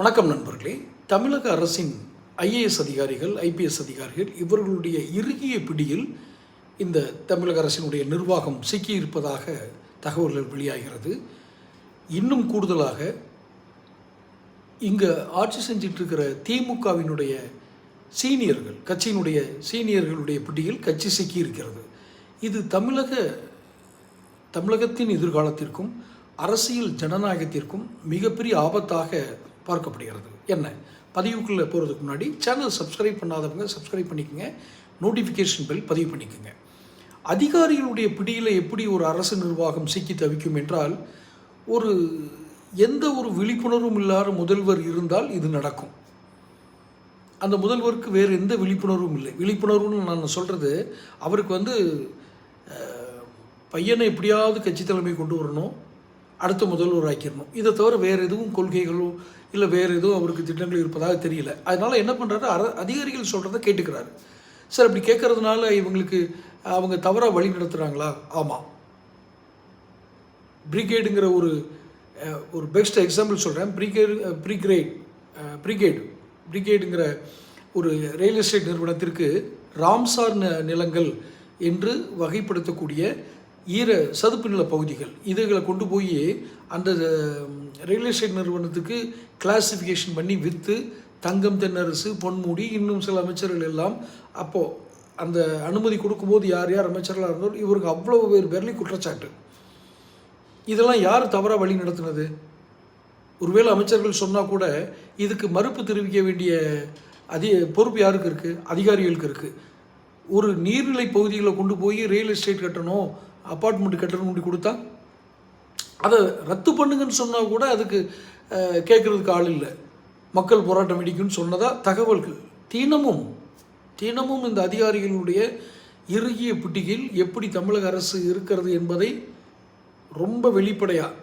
வணக்கம் நண்பர்களே. தமிழக அரசின் ஐஏஎஸ் அதிகாரிகள், ஐபிஎஸ் அதிகாரிகள் இவர்களுடைய இறுகிய பிடியில் இந்த தமிழக அரசினுடைய நிர்வாகம் சிக்கியிருப்பதாக தகவல்கள் வெளியாகிறது. இன்னும் கூடுதலாக இங்கே ஆட்சி செஞ்சிட்ருக்கிற திமுகவினுடைய சீனியர்கள், கட்சியினுடைய சீனியர்களுடைய பிடியில் கட்சி சிக்கியிருக்கிறது. இது தமிழகத்தின் எதிர்காலத்திற்கும் அரசியல் ஜனநாயகத்திற்கும் மிகப்பெரிய ஆபத்தாக பார்க்கப்படுகிறது. என்ன பதிவுக்குள்ளே போகிறதுக்கு முன்னாடி சேனல் சப்ஸ்கிரைப் பண்ணாதவங்க சப்ஸ்கிரைப் பண்ணிக்கோங்க, நோட்டிஃபிகேஷன் பெல் பதிவு பண்ணிக்கோங்க. அதிகாரிகளுடைய பிடியில் எப்படி ஒரு அரசு நிர்வாகம் சிக்கி தவிக்கும் என்றால், எந்த ஒரு விழிப்புணர்வும் இல்லாத முதல்வர் இருந்தால் இது நடக்கும். அந்த முதல்வருக்கு வேறு எந்த விழிப்புணர்வும் இல்லை. விழிப்புணர்வுன்னு நான் சொல்கிறது, அவருக்கு பையனை எப்படியாவது கட்சி தலைமை கொண்டு வரணும், அடுத்த முதல்வர் ஆக்கிடணும். இதை தவிர வேறு எதுவும் கொள்கைகளோ இல்லை வேறு எதுவும் அவருக்கு திட்டங்கள் இருப்பதாக தெரியல. அதனால் என்ன பண்ணுறாரு, அதிகாரிகள் சொல்கிறத கேட்டுக்கிறாரு. சார் அப்படி கேட்குறதுனால அவங்க தவறாக வழி நடத்துகிறாங்களா? ஆமாம். பிரிகேடுங்கிற ஒரு பெஸ்ட் எக்ஸாம்பிள் சொல்கிறேன். பிரிகேடுங்கிற ஒரு ரியல் எஸ்டேட் நிறுவனத்திற்கு ராம்சார் நிலங்கள் என்று வகைப்படுத்தக்கூடிய சதுப்பு நில பகுதிகள் இதுகளை கொண்டு போய் அந்த ரியல் எஸ்டேட் நிறுவனத்துக்கு கிளாசிஃபிகேஷன் பண்ணி விற்று தங்கம் தென்னரசு, பொன்முடி, இன்னும் சில அமைச்சர்கள் எல்லாம் அப்போது அந்த அனுமதி கொடுக்கும்போது யார் யார் அமைச்சர்களாக இருந்தாலும் இவருக்கு அவ்வளோ பேர்லேயும் குற்றச்சாட்டு. இதெல்லாம் யார் தவறாக வழி நடத்துனது? ஒருவேளை அமைச்சர்கள் சொன்னால் கூட இதுக்கு மறுப்பு தெரிவிக்க வேண்டிய பொறுப்பு யாருக்கு இருக்குது? அதிகாரிகளுக்கு இருக்குது. ஒரு நீர்நிலை பகுதிகளை கொண்டு போய் ரியல் எஸ்டேட் கட்டணும், அப்பார்ட்மெண்ட் கட்டணும் முடி கொடுத்தா அதை ரத்து பண்ணுங்கன்னு சொன்னால் கூட அதுக்கு கேட்குறதுக்கு ஆள் இல்லை. மக்கள் போராட்டம் இடிக்குன்னு சொன்னதாக தகவல்கள். தினமும் இந்த அதிகாரிகளுடைய இறுகிய பிட்டியில் எப்படி தமிழக அரசு இருக்கிறது என்பதை ரொம்ப வெளிப்படையாக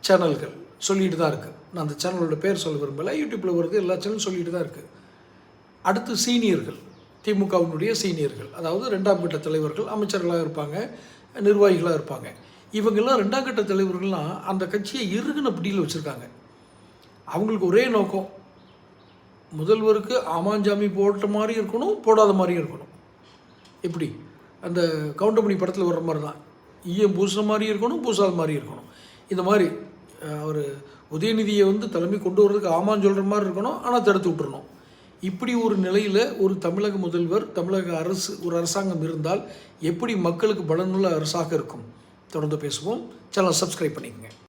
சேனல்கள் சொல்லிட்டு தான் இருக்குது. நான் அந்த சேனலோட பேர் சொல்ல விரும்பலை, யூடியூப்பில் வருது, எல்லா சேனலும் சொல்லிட்டு தான் இருக்குது. அடுத்து சீனியர்கள், திமுகவினுடைய சீனியர்கள், அதாவது 2ஆம் கட்ட தலைவர்கள், அமைச்சர்களாக இருப்பாங்க, நிர்வாகிகளாக இருப்பாங்க. இவங்கெல்லாம் 2ஆம் கட்ட தலைவர்கள்லாம் அந்த கட்சியை இறுகின பிடியில் வச்சுருக்காங்க. அவங்களுக்கு ஒரே நோக்கம், முதல்வருக்கு ஆமாஞ்சாமி போட்ட மாதிரி இருக்கணும், போடாத மாதிரியும் இருக்கணும். எப்படி அந்த கவுண்டமணி படத்தில் வர்ற மாதிரி தான், ஈயம் பூசின மாதிரி இருக்கணும், பூசாத மாதிரி இருக்கணும். இந்த மாதிரி அவர் உதயநிதியை தலைமை கொண்டு வர்றதுக்கு ஆமான்னு சொல்கிற மாதிரி இருக்கணும், ஆனால் தடுத்து விட்டுறணும். இப்படி ஒரு நிலையில் ஒரு தமிழக முதல்வர், தமிழக அரசு, ஒரு அரசாங்கம் இருந்தால் எப்படி மக்களுக்கு பலனுள்ள அரசாக இருக்கும்? தொடர்ந்து பேசுவோம். சேனல் சப்ஸ்கிரைப் பண்ணிக்கோங்க.